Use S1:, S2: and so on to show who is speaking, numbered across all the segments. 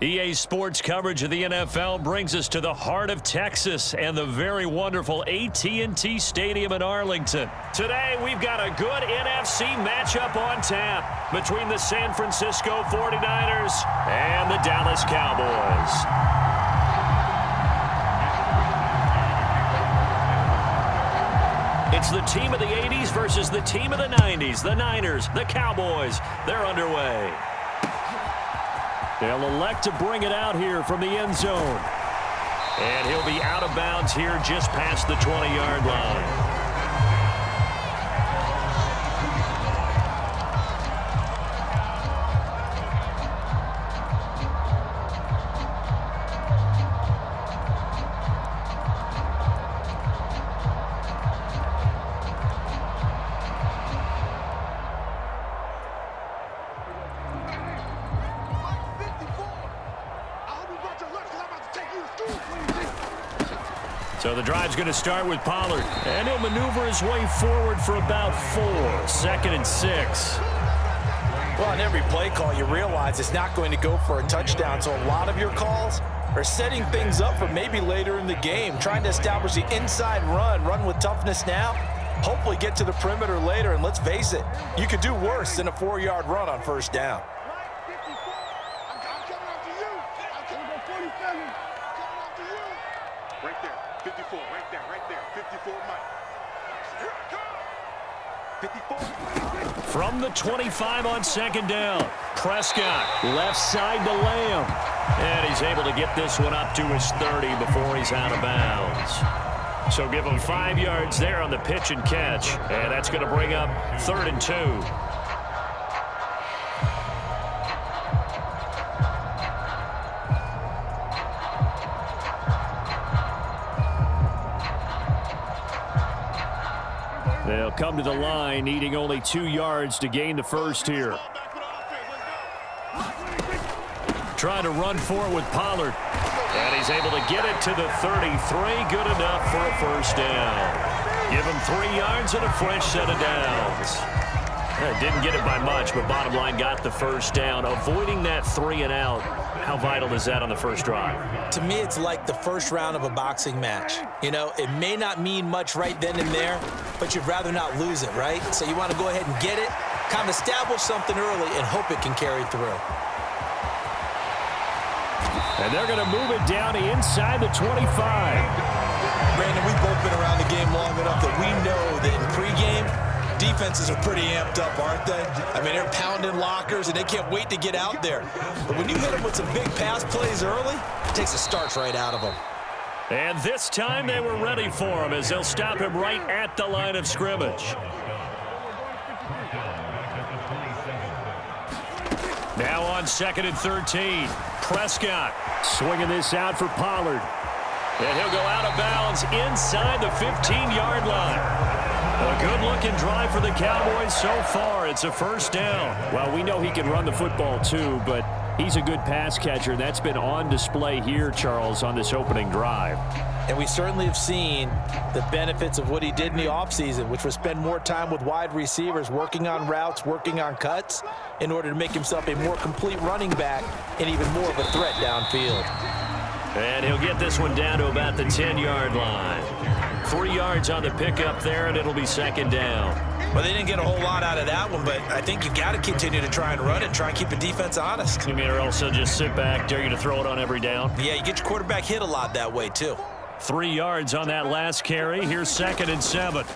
S1: EA Sports coverage of the NFL brings us to the heart of Texas and the very wonderful AT&T Stadium in Arlington. Today, we've got a good NFC matchup on tap between the San Francisco 49ers and the Dallas Cowboys. It's the team of the 80s versus the team of the 90s. The Niners, the Cowboys, they're underway. They'll elect to bring it out here from the end zone. And he'll be out of bounds here just past the 20-yard line. So the drive's going to start with Pollard, and he'll maneuver his way forward for about 4. 2nd and 6.
S2: Well, on every play call, you realize it's not going to go for a touchdown, so a lot of your calls are setting things up for maybe later in the game, trying to establish the inside run with toughness now, hopefully get to the perimeter later, and let's face it, you could do worse than a 4-yard run on first down.
S3: Right there, 54, right there, 54, Mike. Here it comes. 54.
S1: From the 25 on 2nd down, Prescott, left side to Lamb. And he's able to get this one up to his 30 before he's out of bounds. So give him 5 yards there on the pitch and catch. And that's going to bring up 3rd and 2. They'll come to the line, needing only 2 yards to gain the first here. Trying to run for it with Pollard. And he's able to get it to the 33. Good enough for a first down. Give him 3 yards and a fresh set of downs. Didn't get it by much, but bottom line got the first down. Avoiding that 3 and out. How vital is that on the first drive?
S2: To me, it's like the first round of a boxing match. You know, it may not mean much right then and there, but you'd rather not lose it, right? So you want to go ahead and get it, kind of establish something early, and hope it can carry through.
S1: And they're going to move it down to inside the 25.
S2: Brandon, we've both been around the game long enough that we know that in pregame, defenses are pretty amped up, aren't they? I mean, they're pounding lockers, and they can't wait to get out there. But when you hit them with some big pass plays early, it takes the starch right out of them.
S1: And this time they were ready for him as they'll stop him right at the line of scrimmage. Now on 2nd and 13, Prescott swinging this out for Pollard. And he'll go out of bounds inside the 15-yard line. A good-looking drive for the Cowboys so far. It's a first down. Well, we know he can run the football too, but he's a good pass catcher. That's been on display here, Charles, on this opening drive.
S2: And we certainly have seen the benefits of what he did in the offseason, which was spend more time with wide receivers, working on routes, working on cuts, in order to make himself a more complete running back and even more of a threat downfield.
S1: And he'll get this one down to about the 10-yard line. 3 yards on the pickup there, and it'll be 2nd down.
S2: Well, they didn't get a whole lot out of that one, but I think you've got to continue to try and run it, try and keep the defense honest.
S1: You mean, or else they'll just sit back, dare you to throw it on every down?
S2: Yeah, you get your quarterback hit a lot that way, too.
S1: 3 yards on that last carry. Here's 2nd and 7.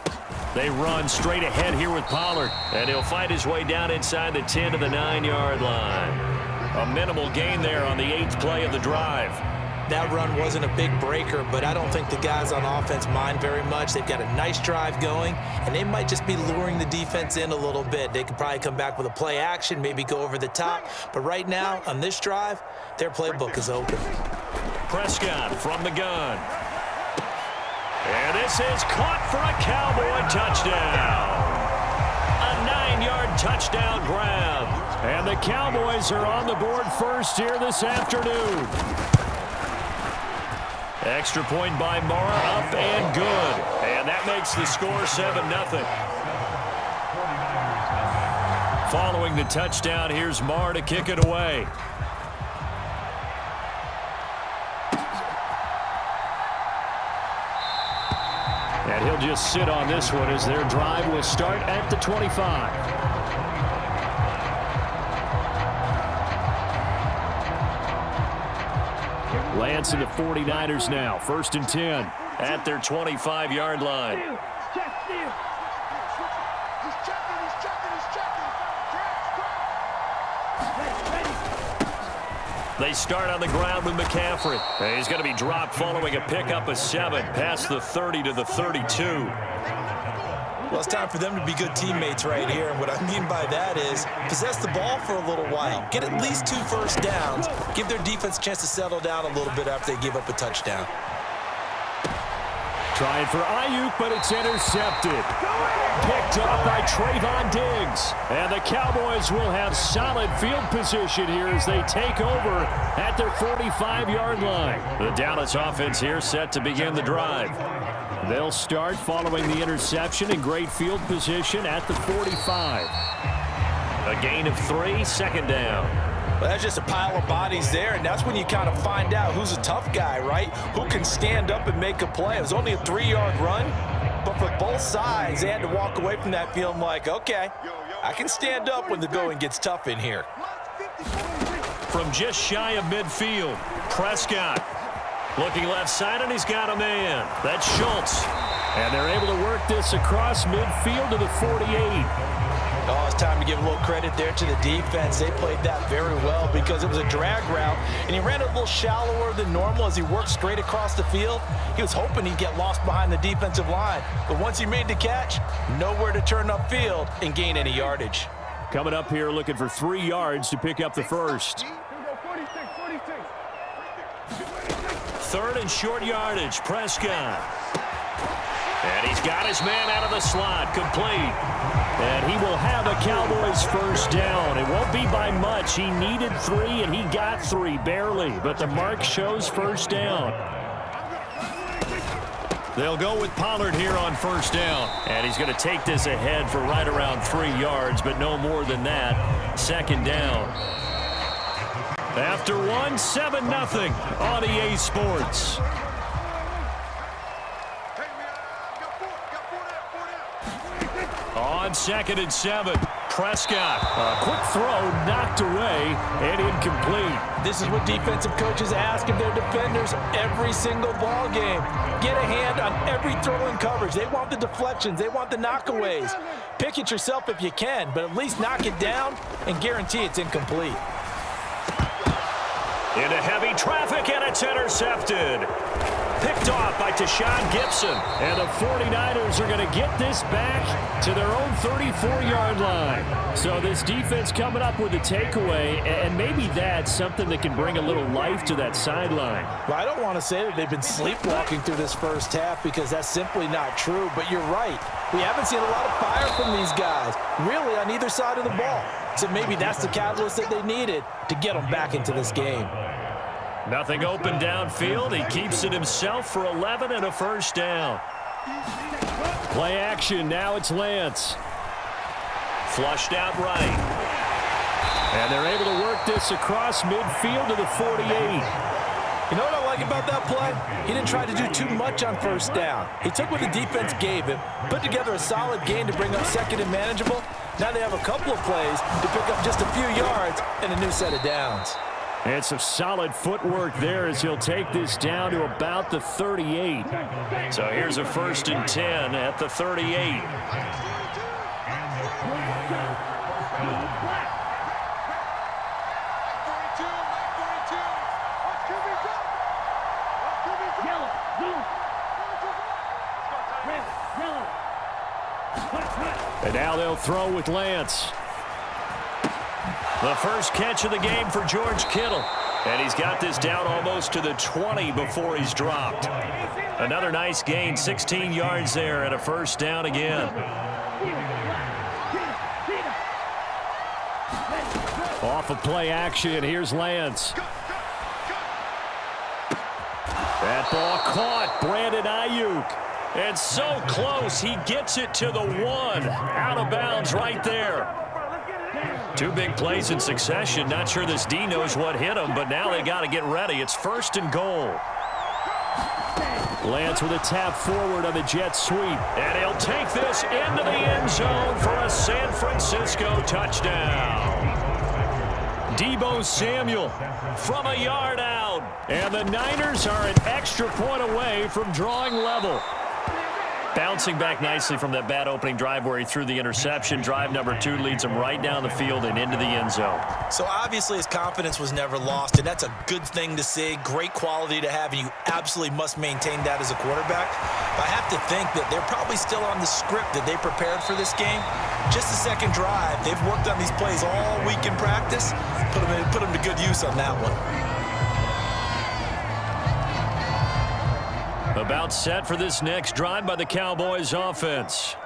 S1: They run straight ahead here with Pollard, and he'll fight his way down inside the 10 to the 9-yard line. A minimal gain there on the 8th play of the drive.
S2: That run wasn't a big breaker, but I don't think the guys on offense mind very much. They've got a nice drive going, and they might just be luring the defense in a little bit. They could probably come back with a play action, maybe go over the top. But right now, on this drive, their playbook is open.
S1: Prescott from the gun. And this is caught for a Cowboy touchdown. A 9-yard touchdown grab. And the Cowboys are on the board first here this afternoon. Extra point by Mara, up and good. And that makes the score 7-0. Following the touchdown, here's Mara to kick it away. And he'll just sit on this one as their drive will start at the 25. Lance and the 49ers now. 1st and 10 at their 25-yard line. They start on the ground with McCaffrey. He's going to be dropped following a pickup of 7 past the 30 to the 32.
S2: Well, it's time for them to be good teammates right here. And what I mean by that is possess the ball for a little while. Get at least 2 first downs. Give their defense a chance to settle down a little bit after they give up a touchdown.
S1: Trying for Ayuk, but it's intercepted. Picked off by Trayvon Diggs. And the Cowboys will have solid field position here as they take over at their 45-yard line. The Dallas offense here set to begin the drive. They'll start following the interception in great field position at the 45. A gain of 3, 2nd down.
S2: Well, that's just a pile of bodies there, and that's when you kind of find out who's a tough guy, right? Who can stand up and make a play. It was only a 3-yard run, but for both sides, they had to walk away from that feeling like, okay, I can stand up when the going gets tough in here.
S1: From just shy of midfield, Prescott. Looking left side, and he's got a man. That's Schultz. And they're able to work this across midfield to the 48.
S2: Oh, it's time to give a little credit there to the defense. They played that very well because it was a drag route, and he ran a little shallower than normal as he worked straight across the field. He was hoping he'd get lost behind the defensive line, but once he made the catch, nowhere to turn upfield and gain any yardage.
S1: Coming up here looking for 3 yards to pick up the first. 3rd and short yardage, Prescott. And he's got his man out of the slot, complete. And he will have a Cowboys first down. It won't be by much. He needed 3, and he got 3, barely. But the mark shows first down. They'll go with Pollard here on first down. And he's going to take this ahead for right around 3 yards, but no more than that. 2nd down. After 1, 7-0 on EA Sports. On 2nd and 7, Prescott. A quick throw knocked away and incomplete.
S2: This is what defensive coaches ask of their defenders every single ball game. Get a hand on every throw in coverage. They want the deflections. They want the knockaways. Pick it yourself if you can, but at least knock it down and guarantee it's incomplete.
S1: Into heavy traffic, and it's intercepted. Picked off by Shawn Gibson. And the 49ers are going to get this back to their own 34-yard line. So this defense coming up with a takeaway, and maybe that's something that can bring a little life to that sideline.
S2: Well, I don't want to say that they've been sleepwalking through this first half because that's simply not true, but you're right. We haven't seen a lot of fire from these guys, really on either side of the ball. So maybe that's the catalyst that they needed to get them back into this game.
S1: Nothing open downfield. He keeps it himself for 11 and a first down. Play action. Now it's Lance. Flushed out right. And they're able to work this across midfield to the 48.
S2: You know what I like about that play? He didn't try to do too much on first down. He took what the defense gave him, put together a solid gain to bring up 2nd and manageable. Now they have a couple of plays to pick up just a few yards and a new set of downs.
S1: And some solid footwork there as he'll take this down to about the 38. So here's a 1st and 10 at the 38. And now they'll throw with Lance. The first catch of the game for George Kittle. And he's got this down almost to the 20 before he's dropped. Another nice gain, 16 yards there and a first down again. Off of play action, here's Lance. That ball caught. Brandon Ayuk. And so close, he gets it to the 1. Out of bounds right there. 2 big plays in succession. Not sure this D knows what hit him, but now they got to get ready. It's 1st and goal. Lance with a tap forward on the jet sweep. And he'll take this into the end zone for a San Francisco touchdown. Deebo Samuel from a yard out. And the Niners are an extra point away from drawing level. Bouncing back nicely from that bad opening drive where he threw the interception. Drive number 2 leads him right down the field and into the end zone.
S2: So obviously his confidence was never lost, and that's a good thing to see. Great quality to have, and you absolutely must maintain that as a quarterback. But I have to think that they're probably still on the script that they prepared for this game. Just the second drive, they've worked on these plays all week in practice. Put them to good use on that one.
S1: About set for this next drive by the Cowboys offense.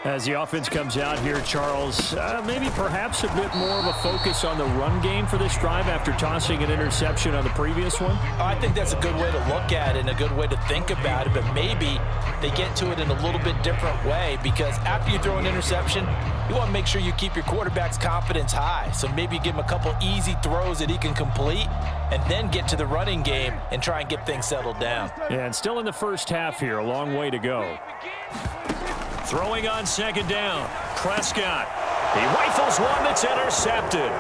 S1: As the offense comes out here, Charles, maybe perhaps a bit more of a focus on the run game for this drive after tossing an interception on the previous one?
S2: I think that's a good way to look at it and a good way to think about it, but maybe they get to it in a little bit different way, because after you throw an interception, you want to make sure you keep your quarterback's confidence high. So maybe give him a couple easy throws that he can complete and then get to the running game and try and get things settled down.
S1: And still in the first half here, a long way to go. Throwing on second down, Prescott. He rifles one that's intercepted.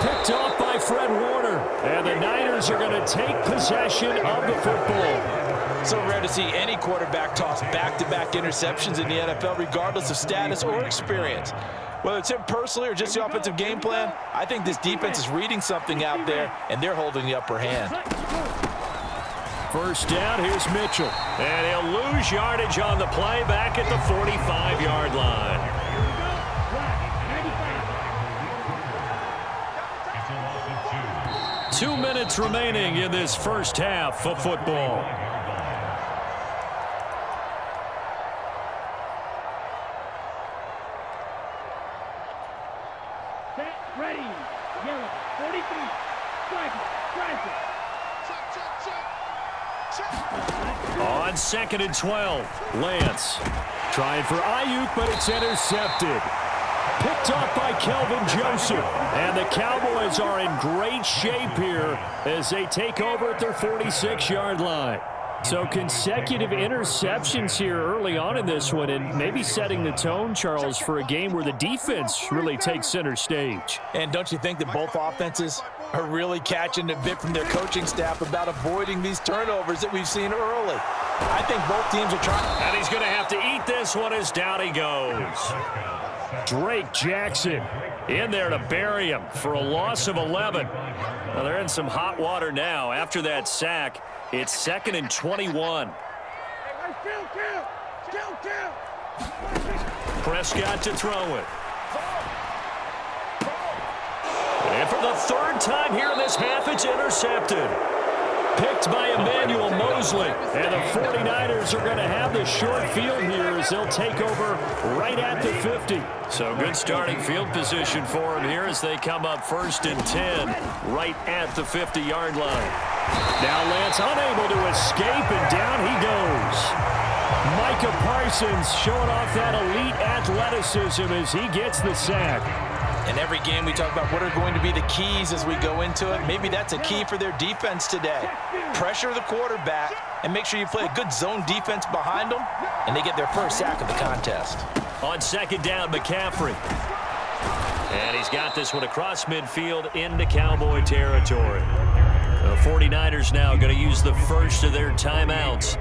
S1: Picked off by Fred Warner. And the Niners are going to take possession of the football.
S2: So rare to see any quarterback toss back-to-back interceptions in the NFL, regardless of status or experience. Whether it's him personally or just the offensive game plan, I think this defense is reading something out there, and they're holding the upper hand.
S1: First down, here's Mitchell. And he'll lose yardage on the play back at the 45-yard line. Two minutes remaining in this first half of football.
S4: Set, ready, yellow, 43, striker.
S1: On 2nd and 12, Lance trying for Ayuk, but it's intercepted. Picked off by Kelvin Joseph. And the Cowboys are in great shape here as they take over at their 46-yard line. So consecutive interceptions here early on in this one, and maybe setting the tone, Charles, for a game where the defense really takes center stage.
S2: And don't you think that both offenses are really catching a bit from their coaching staff about avoiding these turnovers that we've seen early? I think both teams are trying.
S1: And he's going to have to eat this one as down he goes. Drake Jackson in there to bury him for a loss of 11. Well, they're in some hot water now. After that sack, it's 2nd and 21. Prescott to throw it. And for the 3rd time here in this half, it's intercepted. Picked by Emmanuel Mosley. And the 49ers are going to have the short field here as they'll take over right at the 50. So good starting field position for them here as they come up 1st and 10 right at the 50-yard line. Now Lance unable to escape, and down he goes. Micah Parsons showing off that elite athleticism as he gets the sack.
S2: In every game we talk about what are going to be the keys as we go into it. Maybe that's a key for their defense today. Pressure the quarterback and make sure you play a good zone defense behind them, and they get their first sack of the contest.
S1: On 2nd down, McCaffrey. And he's got this one across midfield into Cowboy territory. The 49ers now going to use the first of their timeouts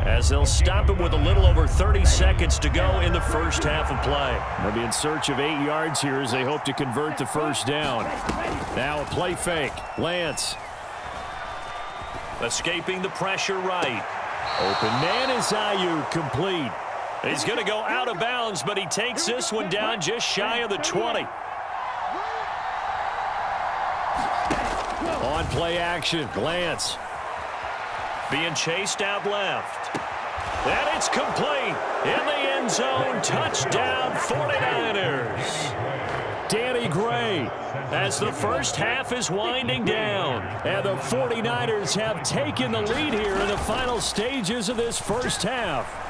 S1: as they'll stop it with a little over 30 seconds to go in the first half of play. They'll be in search of 8 yards here as they hope to convert the first down. Now a play fake. Lance. Escaping the pressure right. Open man is Ayuk, complete. He's going to go out of bounds, but he takes this one down just shy of the 20. On play action, Lance. Being chased out left. And it's complete. In the end zone, touchdown 49ers. Danny Gray, as the first half is winding down. And the 49ers have taken the lead here in the final stages of this first half.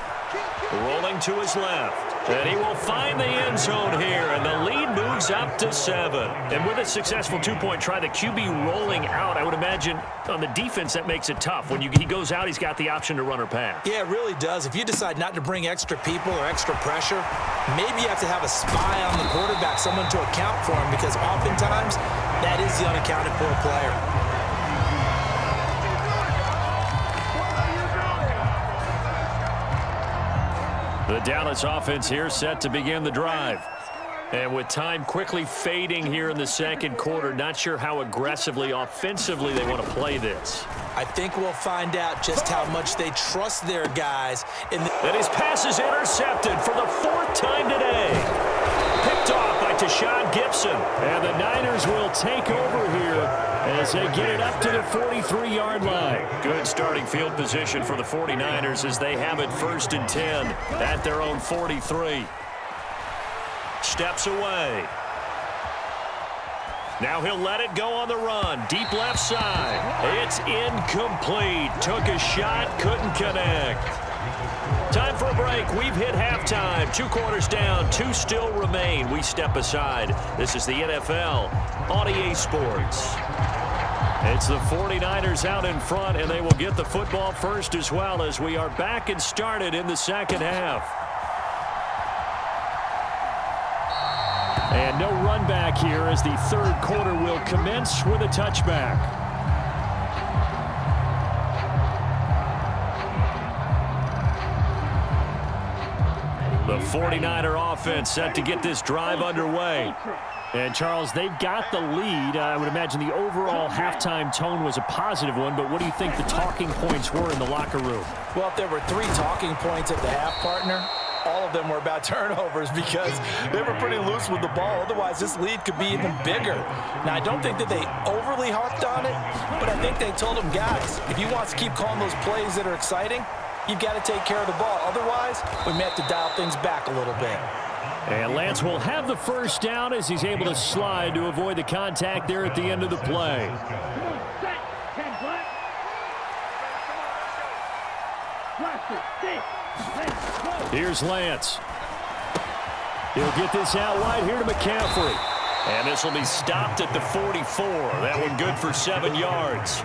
S1: Rolling to his left. And he will find the end zone here, and the lead moves up to 7. And with a successful two-point try, the QB rolling out, I would imagine on the defense that makes it tough. When he goes out, he's got the option to run or pass.
S2: Yeah, it really does. If you decide not to bring extra people or extra pressure, maybe you have to have a spy on the quarterback, someone to account for him, because oftentimes that is the unaccounted for player.
S1: The Dallas offense here set to begin the drive. And with time quickly fading here in the second quarter, not sure how aggressively, offensively they want to play this.
S2: I think we'll find out just how much they trust their guys. And
S1: his pass is intercepted for the 4th time today. Picked off by Shawn Gibson. And the Niners will take over here as they get it up to the 43-yard line. Good starting field position for the 49ers as they have it 1st and 10 at their own 43. Steps away. Now he'll let it go on the run. Deep left side. It's incomplete. Took a shot, couldn't connect. Time for a break. We've hit halftime. 2 quarters down, 2 still remain. We step aside. This is the NFL on EA Sports. It's the 49ers out in front, and they will get the football first as well as we are back and started in the second half. And no run back here as the third quarter will commence with a touchback. The 49er offense set to get this drive underway. And, Charles, they've got the lead. I would imagine the overall halftime tone was a positive one, but what do you think the talking points were in the locker room?
S2: Well, if there were 3 talking points at the half, partner, all of them were about turnovers because they were pretty loose with the ball. Otherwise, this lead could be even bigger. Now, I don't think that they overly harped on it, but I think they told them, guys, if you want to keep calling those plays that are exciting, you've got to take care of the ball. Otherwise, we may have to dial things back a little bit.
S1: And Lance will have the first down as he's able to slide to avoid the contact there at the end of the play. Here's Lance. He'll get this out wide here to McCaffrey. And this will be stopped at the 44. That one good for 7 yards.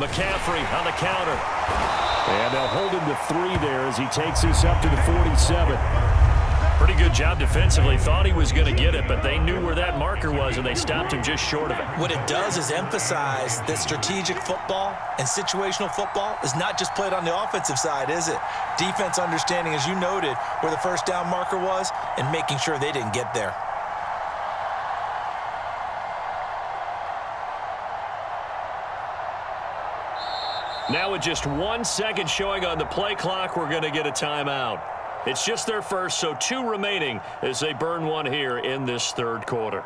S1: McCaffrey on the counter. And they'll hold him to 3 there as he takes this up to the 47. Pretty good job defensively. Thought he was going to get it, but they knew where that marker was, and they stopped him just short of it.
S2: What it does is emphasize that strategic football and situational football is not just played on the offensive side, is it? Defense understanding, as you noted, where the first down marker was and making sure they didn't get there.
S1: Now with just 1 second showing on the play clock, we're going to get a timeout. It's just their first, so 2 remaining as they burn one here in this third quarter.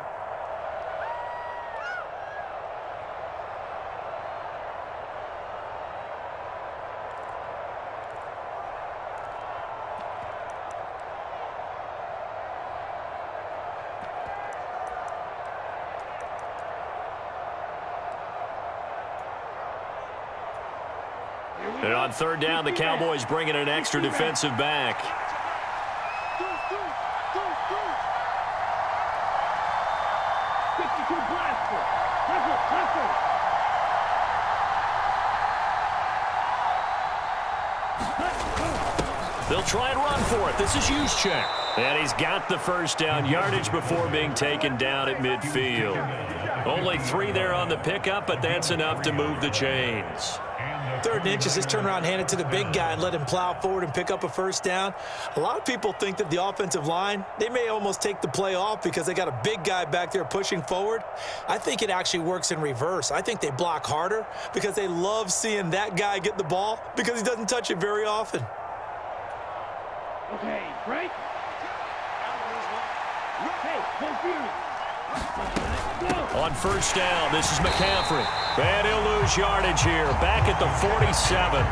S1: And on third down, the Cowboys bring in an extra defensive back. They'll try and run for it. This is Juszczyk. And he's got the first down, yardage before being taken down at midfield. Only 3 there on the pickup, but that's enough to move the chains.
S2: 3rd and inches, just turn around, hand it to the big guy and let him plow forward and pick up a first down. A lot of people think that the offensive line, they may almost take the play off because they got a big guy back there pushing forward. I think it actually works in reverse. I think they block harder because they love seeing that guy get the ball because he doesn't touch it very often.
S4: Okay, right? Hey, no fear.
S1: On first down, this is McCaffrey. And he'll lose yardage here. Back at the 47.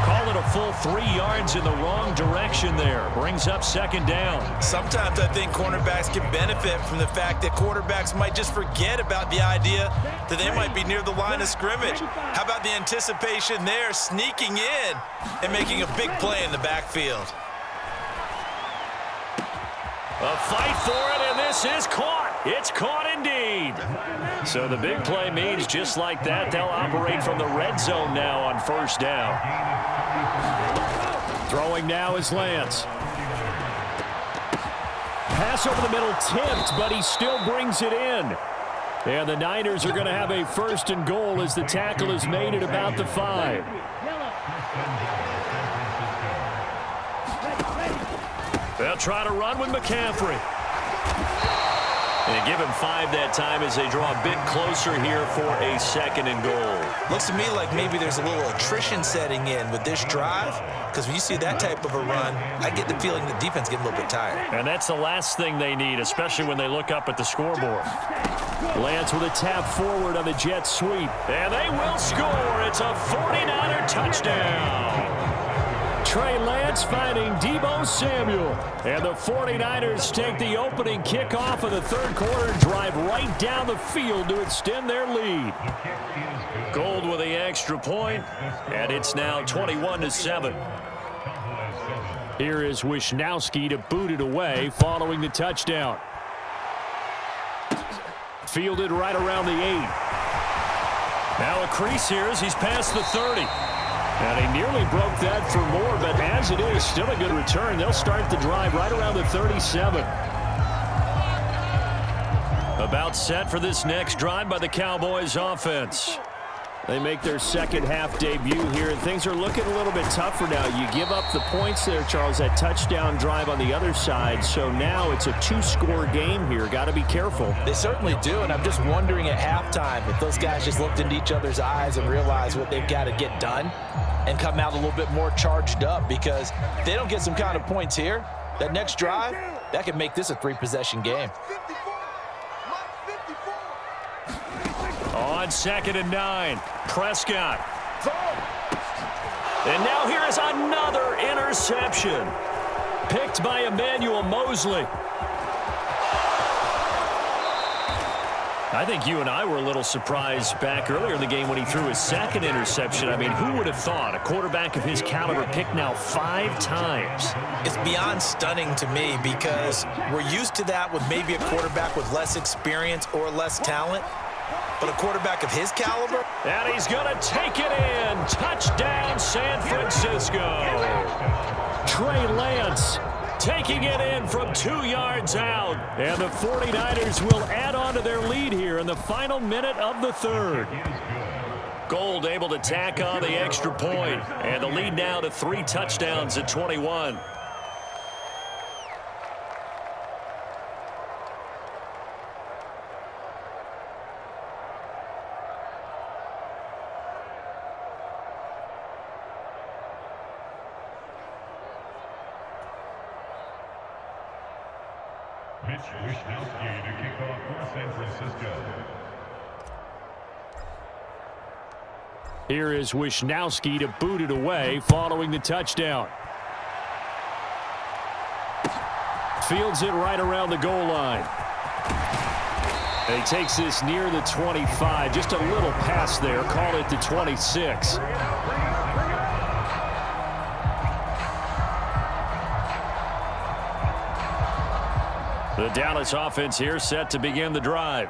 S1: Call it a full 3 yards in the wrong direction there. Brings up second down.
S2: Sometimes I think cornerbacks can benefit from the fact that quarterbacks might just forget about the idea that they might be near the line of scrimmage. How about the anticipation there, sneaking in and making a big play in the backfield?
S1: A fight for it, and this is caught. It's caught indeed. So the big play means just like that, they'll operate from the red zone now on first down. Throwing now is Lance. Pass over the middle tipped, but he still brings it in. And the Niners are going to have a first and goal as the tackle is made at about the 5. They'll try to run with McCaffrey. And they give him 5 that time as they draw a bit closer here for a second and goal.
S2: Looks to me like maybe there's a little attrition setting in with this drive, because when you see that type of a run, I get the feeling the defense getting a little bit tired.
S1: And that's the last thing they need, especially when they look up at the scoreboard. Lance with a tap forward on the jet sweep. And they will score. It's a 49er touchdown. Trey Lance finding Deebo Samuel. And the 49ers take the opening kickoff of the third quarter and drive right down the field to extend their lead. Gold with the extra point, and it's now 21-7. Here is Wishnowski to boot it away following the touchdown. Fielded right around the 8. Now a crease here as he's past the 30. And he nearly broke that for more, but as it is, still a good return. They'll start the drive right around the 37. About set for this next drive by the Cowboys offense. They make their second half debut here, and things are looking a little bit tougher now. You give up the points there, Charles, that touchdown drive on the other side. So now it's a 2-score game here. Got to be careful.
S2: They certainly do, and I'm just wondering at halftime if those guys just looked into each other's eyes and realized what they've got to get done and come out a little bit more charged up, because if they don't get some kind of points here, that next drive, that could make this a 3-possession game.
S1: On second and 9, Prescott. And now here is another interception. Picked by Emmanuel Mosley. I think you and I were a little surprised back earlier in the game when he threw his second interception. I mean, who would have thought a quarterback of his caliber picked now 5 times?
S2: It's beyond stunning to me, because we're used to that with maybe a quarterback with less experience or less talent. But a quarterback of his caliber?
S1: And he's going to take it in. Touchdown, San Francisco. Trey Lance taking it in from 2 yards out. And the 49ers will add on to their lead here in the final minute of the third. Gold able to tack on the extra point. And the lead now to 3 touchdowns at 21.
S5: Wishnowski to kick off for San Francisco.
S1: Here is Wishnowski to boot it away following the touchdown. Fields it right around the goal line. And he takes this near the 25. Just a little pass there. Call it the 26. The Dallas offense here set to begin the drive.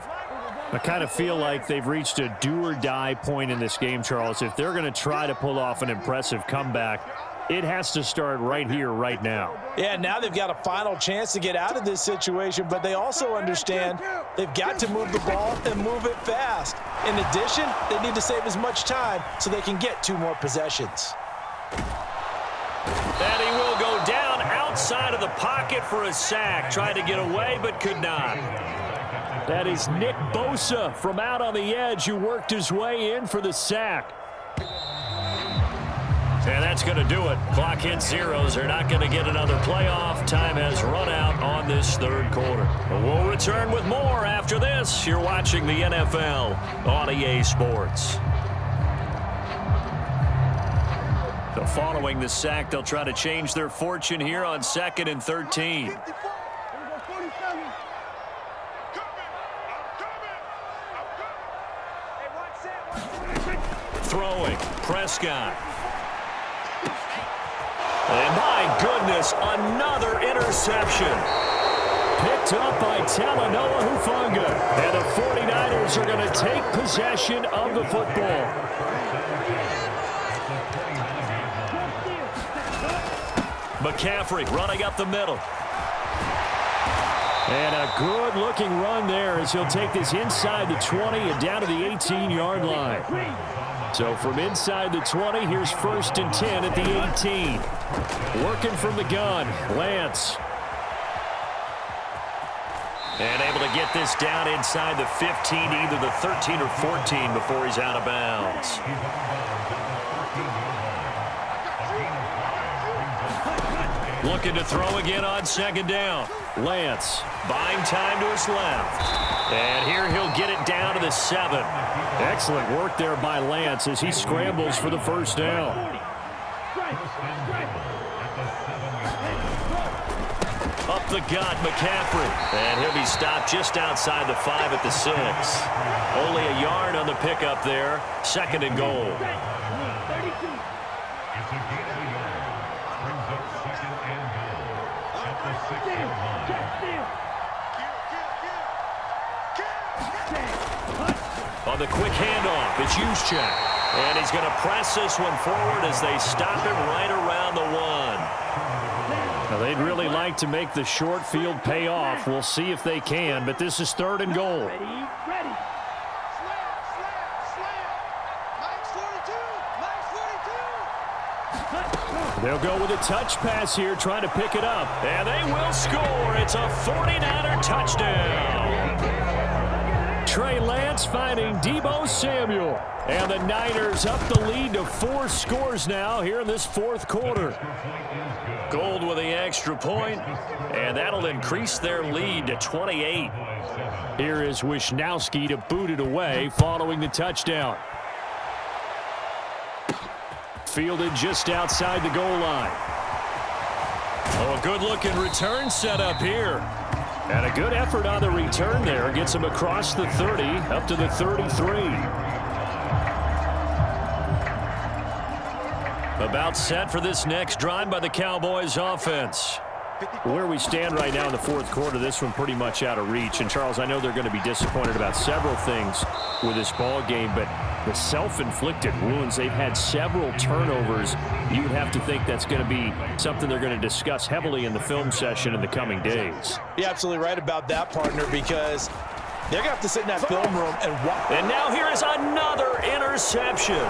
S1: I kind of feel like they've reached a do-or-die point in this game, Charles. If they're going to try to pull off an impressive comeback, it has to start right here, right now.
S2: Yeah, now they've got a final chance to get out of this situation, but they also understand they've got to move the ball and move it fast. In addition, they need to save as much time so they can get 2 more possessions.
S1: And he will go down outside of the pocket for a sack. Tried to get away, but could not. That is Nick Bosa from out on the edge who worked his way in for the sack. And that's going to do it. Clock hits zeros. They're not going to get another playoff. Time has run out on this third quarter. We'll return with more after this. You're watching the NFL on EA Sports. So following the sack, they'll try to change their fortune here on 2nd and 13. Throwing, Prescott. And my goodness, another interception. Picked up by Talanoa Hufanga. And the 49ers are going to take possession of the football. McCaffrey running up the middle. And a good-looking run there as he'll take this inside the 20 and down to the 18-yard line. So from inside the 20, here's 1st and 10 at the 18. Working from the gun, Lance. And able to get this down inside the 15, either the 13 or 14 before he's out of bounds. Looking to throw again on 2nd down. Lance buying time to his left. And here he'll get it down to the 7. Excellent work there by Lance as he scrambles for the 1st down. Up the gut, McCaffrey. And he'll be stopped just outside the 5 at the 6. Only a yard on the pickup there. 2nd and goal. On the quick handoff, it's Juszczyk. And he's going to press this one forward as they stop him right around the 1. Now, they'd really like to make the short field pay off. We'll see if they can, but this is 3rd and goal.
S4: Ready.
S1: They'll go with a touch pass here, trying to pick it up. And they will score. It's a 49er touchdown. Trey Lance finding Deebo Samuel. And the Niners up the lead to 4 scores now here in this 4th quarter. Gold with the extra point, and that'll increase their lead to 28. Here is Wishnowski to boot it away following the touchdown. Fielded just outside the goal line. Oh, a good-looking return set up here. And a good effort on the return there. Gets him across the 30, up to the 33. About set for this next drive by the Cowboys offense. Where we stand right now in the 4th quarter, this one pretty much out of reach. And, Charles, I know they're going to be disappointed about several things with this ball game, but the self-inflicted wounds, they've had several turnovers. You would have to think that's going to be something they're going to discuss heavily in the film session in the coming days.
S2: You're absolutely right about that, partner, because they're going to have to sit in that film room and watch.
S1: And now here is another interception.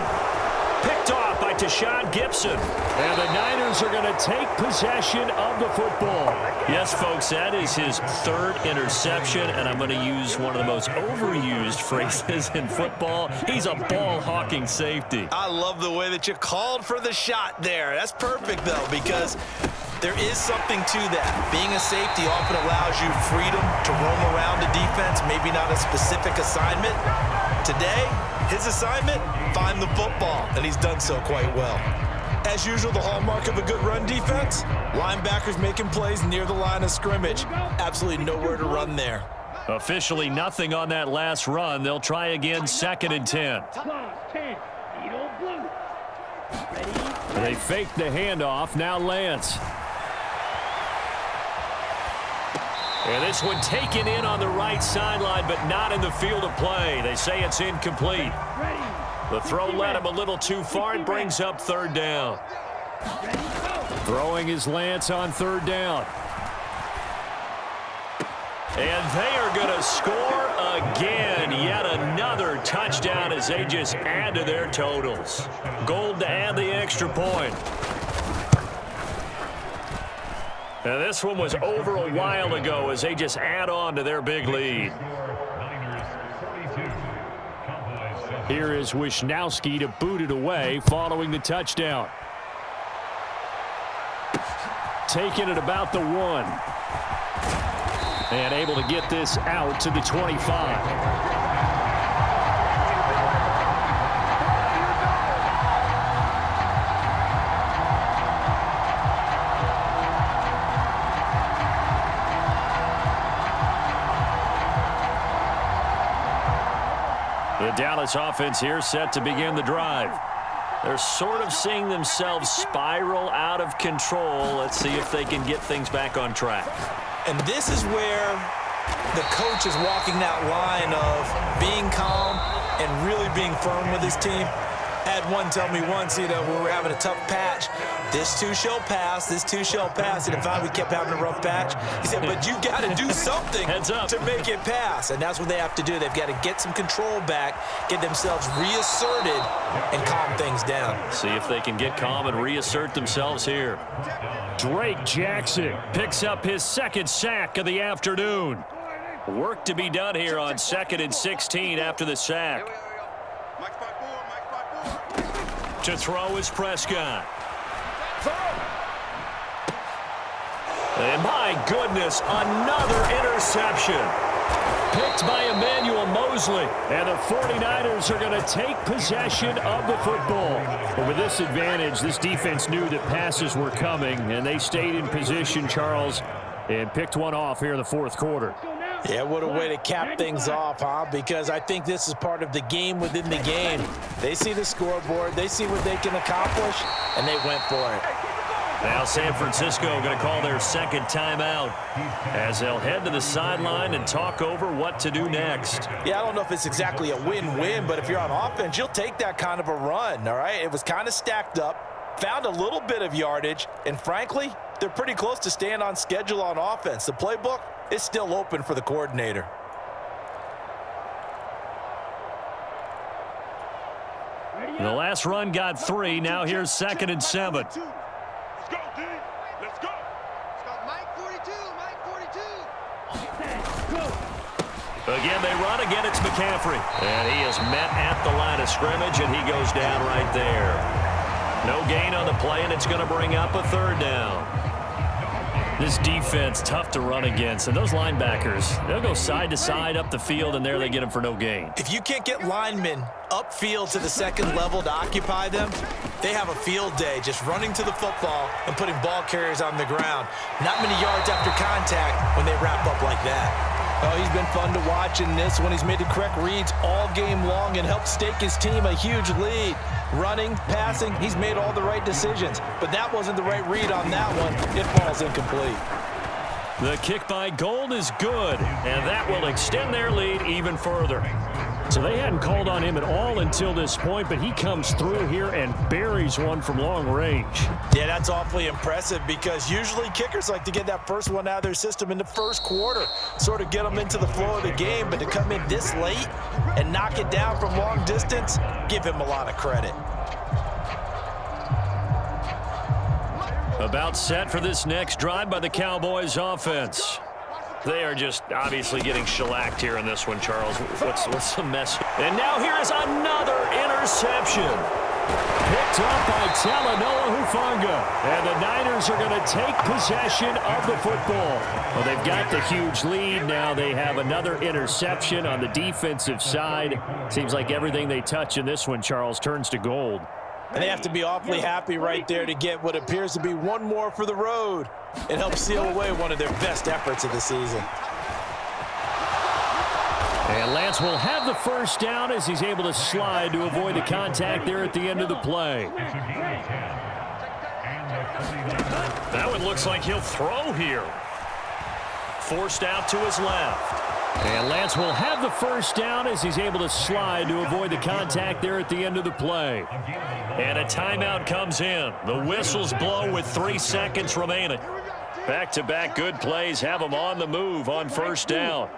S1: Picked off by Shawn Gibson. And the Niners are going to take possession of the football. Yes, folks, that is his 3rd interception, and I'm going to use one of the most overused phrases in football. He's a ball-hawking safety.
S2: I love the way that you called for the shot there. That's perfect, though, because there is something to that. Being a safety often allows you freedom to roam around the defense, maybe not a specific assignment. Today, his assignment, find the football, and he's done so quite well. As usual, the hallmark of a good run defense, linebackers making plays near the line of scrimmage. Absolutely nowhere to run there.
S1: Officially nothing on that last run. They'll try again, 2nd and 10. They fake the handoff. Now Lance. And this one taken in on the right sideline, but not in the field of play. They say it's incomplete. The throw led him a little too far. It brings up 3rd down. Throwing is Lance on 3rd down. And they are going to score again. Yet another touchdown as they just add to their totals. Gold to add the extra point. Now this one was over a while ago as they just add on to their big lead. Here is Wishnowski to boot it away following the touchdown. taking it about the 1. And able to get this out to the 25. The Dallas offense here set to begin the drive. They're sort of seeing themselves spiral out of control. Let's see if they can get things back on track.
S2: And this is where the coach is walking that line of being calm and really being firm with his team. I had one tell me once, when we were having a tough patch, this too shall pass, this too shall pass. And finally we kept having a rough patch. He said, but you got to do something to make it pass. And that's what they have to do. They've got to get some control back, get themselves reasserted, and calm things down.
S1: See if they can get calm and reassert themselves here. Drake Jackson picks up his second sack of the afternoon. Work to be done here on 2nd and 16 after the sack. To throw is Prescott. And my goodness, another interception. Picked by Emmanuel Mosley. And the 49ers are going to take possession of the football. But with this advantage, this defense knew that passes were coming, and they stayed in position, Charles, and picked one off here in the fourth quarter.
S2: Yeah, what a way to cap things off, huh? Because I think this is part of the game within the game. They see the scoreboard, they see what they can accomplish, and they went for it.
S1: Now San Francisco going to call their second timeout as they'll head to the sideline and talk over what to do next.
S2: Yeah, I don't know if it's exactly a win-win, but if you're on offense, you'll take that kind of a run, all right? It was kind of stacked up, found a little bit of yardage, and frankly, they're pretty close to staying on schedule on offense. The playbook is still open for the coordinator.
S1: The last run got 3. Now here's 2nd and 7.
S3: Let's go, D. Let's go.
S6: Mike 42, Mike 42.
S1: Again, they run. Again, it's McCaffrey. And he is met at the line of scrimmage, and he goes down right there. No gain on the play, and it's going to bring up a 3rd down. This defense, tough to run against. And those linebackers, they'll go side to side up the field, and there they get them for no gain.
S2: If you can't get linemen upfield to the second level to occupy them, they have a field day just running to the football and putting ball carriers on the ground. Not many yards after contact when they wrap up like that. Oh, he's been fun to watch in this one. He's made the correct reads all game long and helped stake his team a huge lead. Running, passing, he's made all the right decisions. But that wasn't the right read on that one. It falls incomplete.
S1: The kick by Gold is good, and that will extend their lead even further. So they hadn't called on him at all until this point, but he comes through here and buries one from long range.
S2: Yeah, that's awfully impressive because usually kickers like to get that first one out of their system in the first quarter, sort of get them into the flow of the game, but to come in this late and knock it down from long distance, give him a lot of credit.
S1: About set for this next drive by the Cowboys offense. They are just obviously getting shellacked here in this one, Charles. What's the mess? And now here is another interception. Picked up by Talanoa Hufanga. And the Niners are going to take possession of the football. Well, they've got the huge lead. Now they have another interception on the defensive side. Seems like everything they touch in this one, Charles, turns to gold.
S2: And they have to be awfully happy right there to get what appears to be one more for the road. It helps seal away one of their best efforts of the season.
S1: And Lance will have the first down as he's able to slide to avoid the contact there at the end of the play. That one looks like he'll throw here. Forced out to his left. And Lance will have the first down as he's able to slide to avoid the contact there at the end of the play. And a timeout comes in. The whistles blow with 3 seconds remaining. Back-to-back good plays have them on the move on first down.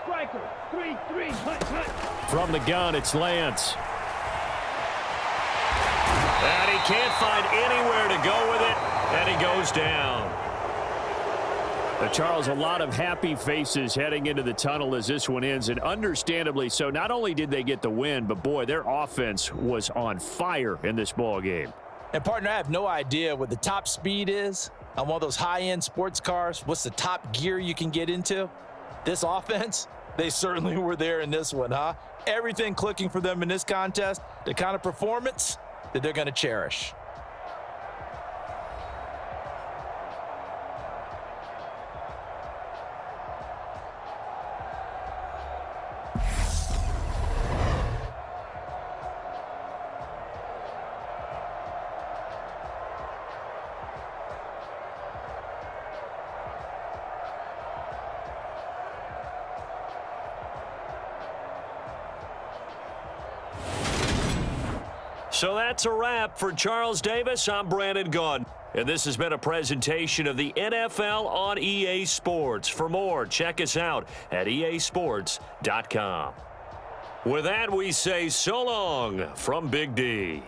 S4: Striker, 3-3, hut.
S1: From the gun, it's Lance. And he can't find anywhere to go with it, and he goes down. Charles, a lot of happy faces heading into the tunnel as this one ends, and understandably so. Not only did they get the win, but, boy, their offense was on fire in this ball game.
S2: And, partner, I have no idea what the top speed is on one of those high-end sports cars. What's the top gear you can get into? This offense, they certainly were there in this one, huh? Everything clicking for them in this contest, the kind of performance that they're going to cherish.
S1: So that's a wrap. For Charles Davis, I'm Brandon Gaudin. And this has been a presentation of the NFL on EA Sports. For more, check us out at easports.com. With that, we say so long from Big D.